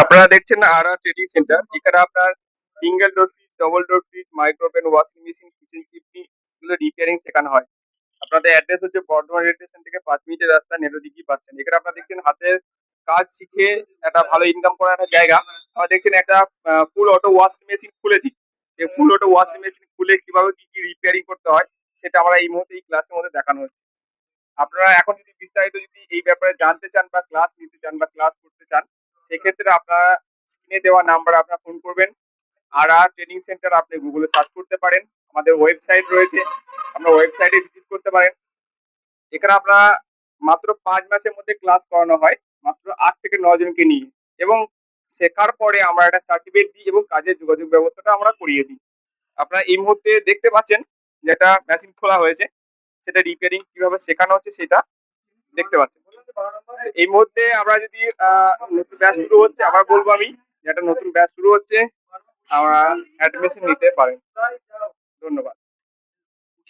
আপনারা দেখছেন আরা trading centre. এখানে আপনার single door fridge, double door fridge, micro oven, washing machine, kitchen chimney এগুলো রিপেয়ারিং শেখানো হয়। আপনাদের অ্যাড্রেস হচ্ছে বর্ধমান রেলওয়ে স্টেশন থেকে ৫ মিনিটের রাস্তা, নেতাজি বাস স্ট্যান্ড। এখানে আপনারা দেখছেন হাতের কাজ শিখে একটা ভালো ইনকাম করার একটা জায়গা। আবার দেখছেন একটা ফুল অটো ওয়াশিং মেশিন খুলেছি। এই ফুল অটো ওয়াশিং মেশিন খুলে কিভাবে কি কি রিপেয়ারিং করতে হয় সেটা আমরা এই মুহূর্তে এই ক্লাসের মধ্যে দেখানো হচ্ছে। আপনারা এখন যদি বিস্তারিত যদি এই ব্যাপারে জানতে চান বা ক্লাস নিতে চান বা ক্লাস করতে চান, সেক্ষেত্রে আপনারা স্ক্রিনে দেওয়া নাম্বারে আপনারা ফোন করবেন। আর ট্রেনিং সেন্টার আপনি গুগলে সার্চ করতে পারেন। আমাদের ওয়েবসাইট রয়েছে, আপনার ওয়েবসাইটে ভিজিট করতে পারেন। এখানে আপনারা মাত্র ৫ মাসের মধ্যে ক্লাস করানো হয়, মাত্র ৮ থেকে ৯ জনকে নিয়ে। এবং শেখার পরে আমরা একটা সার্টিফিকেট দিই এবং কাজের যোগাযোগ ব্যবস্থাটা আমরা করিয়ে দিই। আপনারা এই মুহূর্তে দেখতে পাচ্ছেন যে একটা মেশিন খোলা হয়েছে, সেটা রিপেয়ারিং কিভাবে শেখানো হচ্ছে সেটা দেখতে পাচ্ছেন। এই মুহূর্তে আমরা যদি নতুন ব্যাচ শুরু হচ্ছে, আবার বলবো আমি যে একটা নতুন ব্যাচ শুরু হচ্ছে, আমরা অ্যাডমিশন নিতে পারেন।